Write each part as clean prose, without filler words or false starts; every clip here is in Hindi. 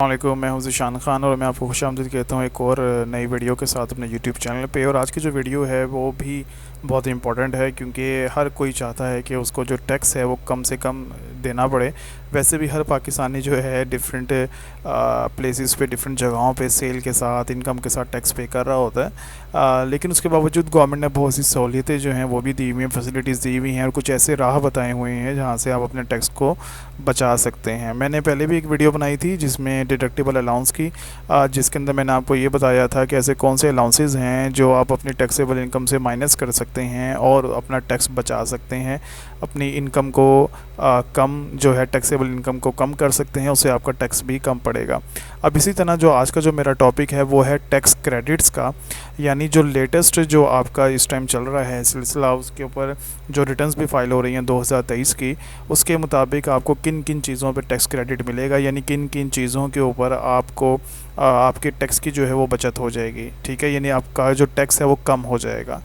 वालेकुम, मैं हूं ज़ीशान खान और मैं आपको खुशामदीद कहता हूं एक और नई वीडियो के साथ अपने यूट्यूब चैनल पे। और आज की जो वीडियो है वो भी बहुत इंपॉर्टेंट है क्योंकि हर कोई चाहता है कि उसको जो टैक्स है वो कम से कम देना पड़े। वैसे भी हर पाकिस्तानी जो है डिफरेंट प्लेसेस पे, डिफरेंट जगहों पे सेल के साथ, इनकम के साथ टैक्स पे कर रहा होता है। लेकिन उसके बावजूद गवर्नमेंट ने बहुत सी सहूलियतें जो हैं वो भी दी हुई हैं, फैसिलिटीज़ दी हुई हैं और कुछ ऐसे राह बताए हुए हैं जहाँ से आप अपने टैक्स को बचा सकते हैं। मैंने पहले भी एक वीडियो बनाई थी जिसमें डिडक्टिबल अलाउंस की, जिसके अंदर मैंने आपको ये बताया था कि ऐसे कौन से अलाउंसेस हैं जो आप अपनी टैक्सेबल इनकम से माइनस कर सकते हैं और अपना टैक्स बचा सकते हैं, अपनी इनकम को कम जो है टैक्सेबल इनकम को कम कर सकते हैं, उससे आपका टैक्स भी कम पड़ेगा। अब इसी तरह जो आज का जो मेरा टॉपिक है वो है टैक्स क्रेडिट्स का, यानी जो लेटेस्ट जो आपका इस टाइम चल रहा है सिलसिला, उसके ऊपर जो रिटर्न्स भी फाइल हो रही हैं 2023 की, उसके मुताबिक आपको किन किन चीज़ों पे टैक्स क्रेडिट मिलेगा, यानी किन किन चीज़ों के ऊपर आपको आपके टैक्स की जो है वो बचत हो जाएगी। ठीक है, यानी आपका जो टैक्स है वो कम हो जाएगा।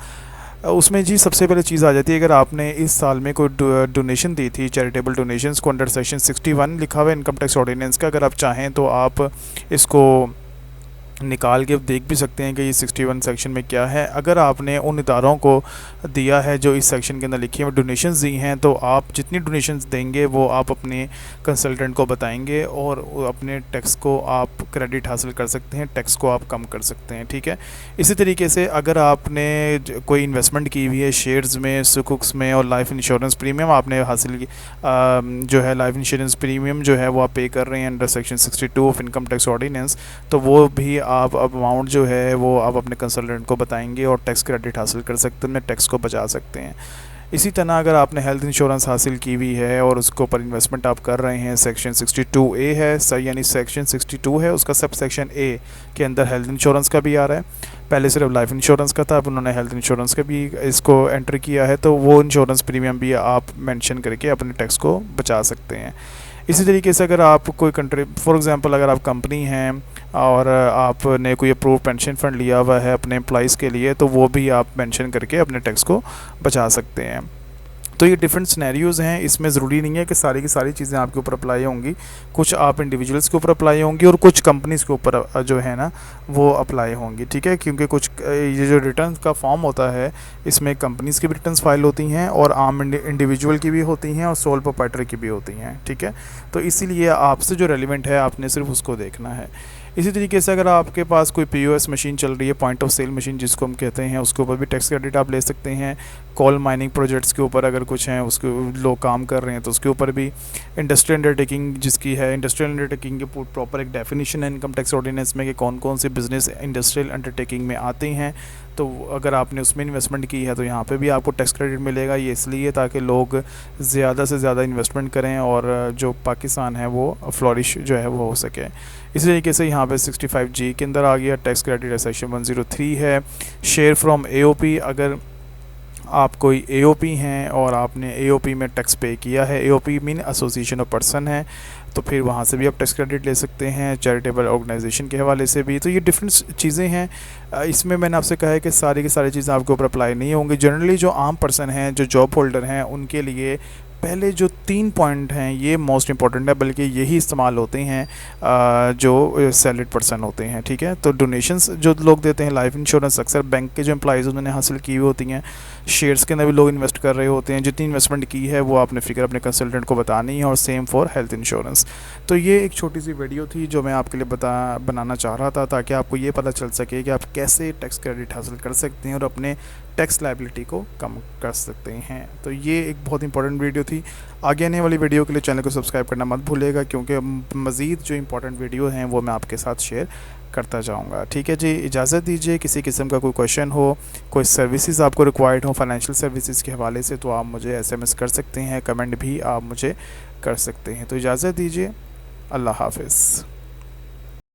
उसमें जी सबसे पहले चीज़ आ जाती है, अगर आपने इस साल में कोई डोनेशन दी थी, चैरिटेबल डोनेशंस को, अंडर सेक्शन 61 लिखा हुआ है इनकम टैक्स ऑर्डिनेंस का, अगर आप चाहें तो आप इसको निकाल के देख भी सकते हैं कि ये 61 सेक्शन में क्या है। अगर आपने उन इदारों को दिया है जो इस सेक्शन के अंदर लिखी है, डोनेशंस दी हैं, तो आप जितनी डोनेशंस देंगे वो आप अपने कंसल्टेंट को बताएंगे और अपने टैक्स को आप क्रेडिट हासिल कर सकते हैं, टैक्स को आप कम कर सकते हैं। ठीक है, इसी तरीके से अगर आपने कोई इन्वेस्टमेंट की हुई है शेयर्स में, सुकुक्स में और लाइफ इंश्योरेंस प्रीमियम आपने हासिल की, जो है लाइफ इंश्योरेंस प्रीमियम जो है वो आप पे कर रहे हैं under section 62 of income tax ordinance, तो वो भी आप अमाउंट जो है वो आप अपने कंसल्टेंट को बताएंगे और टैक्स क्रेडिट हासिल कर सकते हैं, अपने टैक्स को बचा सकते हैं। इसी तरह अगर आपने हेल्थ इंश्योरेंस हासिल की हुई है और उसके ऊपर इन्वेस्टमेंट आप कर रहे हैं, सेक्शन 62A है सर, यानी सेक्शन 62 है, उसका सब सेक्शन A के अंदर हेल्थ इंश्योरेंस का भी आ रहा है। पहले सिर्फ लाइफ इंश्योरेंस का था, अब उन्होंने हेल्थ इंश्योरेंस का भी इसको एंटर किया है, तो वो इंश्योरेंस प्रीमियम भी आप मेंशन करके अपने टैक्स को बचा सकते हैं। इसी तरीके से अगर आप कोई कंट्री, फॉर एग्जांपल अगर आप कंपनी हैं और आपने कोई अप्रूव पेंशन फ़ंड लिया हुआ है अपने एम्प्लॉइज़ के लिए, तो वो भी आप मेंशन करके अपने टैक्स को बचा सकते हैं। तो ये डिफरेंट सिनेरियोज़ हैं, इसमें ज़रूरी नहीं है कि सारी की सारी चीज़ें आपके ऊपर अप्लाई होंगी। कुछ आप इंडिविजुअल्स के ऊपर अप्लाई होंगी और कुछ कंपनीज़ के ऊपर जो है ना वो अप्लाई होंगी। ठीक है, क्योंकि कुछ ये जो रिटर्न का फॉर्म होता है इसमें कंपनीज़ की भी रिटर्न्स फाइल होती हैं और आम इंडिविजुअल की भी होती हैं और सोल प्रोप्राइटर की भी होती हैं। ठीक है, तो इसीलिए आपसे जो रेलिवेंट है आपने सिर्फ उसको देखना है। इसी तरीके से अगर आपके पास कोई POS मशीन चल रही है, पॉइंट ऑफ सेल मशीन जिसको हम कहते हैं, उसके ऊपर भी टैक्स क्रेडिट आप ले सकते हैं। कोल माइनिंग प्रोजेक्ट्स के ऊपर अगर कुछ हैं, उसके लोग काम कर रहे हैं तो उसके ऊपर भी। इंडस्ट्रियल अंडरटेकिंग जिसकी है, इंडस्ट्रियल अंडरटेकिंग की प्रॉपर एक डेफिनेशन है इनकम टैक्स ऑर्डिनेंस में कि कौन कौन से बिज़नेस इंडस्ट्रियल अंडरटेकिंग में आते हैं, तो अगर आपने उसमें इन्वेस्टमेंट की है तो यहाँ पे भी आपको टैक्स क्रेडिट मिलेगा। ये इसलिए ताकि लोग ज़्यादा से ज़्यादा इन्वेस्टमेंट करें और जो पाकिस्तान है वो फ्लॉरिश जो है वो हो सके। इसी तरीके से यहाँ पे 65G के अंदर आ गया टैक्स क्रेडिट है, सेक्शन 103 है। शेयर फ्रॉम AOP, अगर आप कोई AOP हैं और आपने AOP में टैक्स पे किया है, AOP mean association of person है, तो फिर वहाँ से भी आप टैक्स क्रेडिट ले सकते हैं, चैरिटेबल ऑर्गेनाइजेशन के हवाले से भी। तो ये डिफरेंट चीज़ें हैं। इसमें मैंने आपसे कहा है कि सारी की सारी चीज़ें आपके ऊपर अप्लाई नहीं होंगी। जनरली जो आम पर्सन हैं, जो जॉब होल्डर हैं, उनके लिए पहले जो 3 पॉइंट हैं ये मोस्ट इंपॉर्टेंट है, बल्कि यही इस्तेमाल होते हैं जो सैलरीड पर्सन होते हैं। ठीक है, तो डोनेशंस जो लोग देते हैं, लाइफ इंश्योरेंस अक्सर बैंक के जो एम्प्लॉइज़ उन्होंने हासिल की हुई होती हैं, शेयर्स के अंदर भी लोग इन्वेस्ट कर रहे होते हैं, जितनी इन्वेस्टमेंट की है वो आपने फिगर अपने कंसल्टेंट को बतानी है, और सेम फॉर हेल्थ इंश्योरेंस। तो ये एक छोटी सी वीडियो थी जो मैं आपके लिए बनाना चाह रहा था, ताकि आपको ये पता चल सके कि आप कैसे टैक्स क्रेडिट हासिल कर सकते हैं और अपने टैक्स लायबिलिटी को कम कर सकते हैं। तो ये एक बहुत इंपॉर्टेंट वीडियो थी। आगे आने वाली वीडियो के लिए चैनल को सब्सक्राइब करना मत भूलिएगा, क्योंकि मज़ीद जो इंपॉर्टेंट वीडियो हैं वो मैं आपके साथ शेयर करता जाऊंगा। ठीक है जी, इजाज़त दीजिए। किसी किस्म का कोई क्वेश्चन हो, कोई सर्विसेज आपको रिक्वायर्ड हो फाइनेंशियल सर्विसेज के हवाले से, तो आप मुझे SMS कर सकते हैं, कमेंट भी आप मुझे कर सकते हैं। तो इजाज़त दीजिए, अल्लाह हाफ़िज़।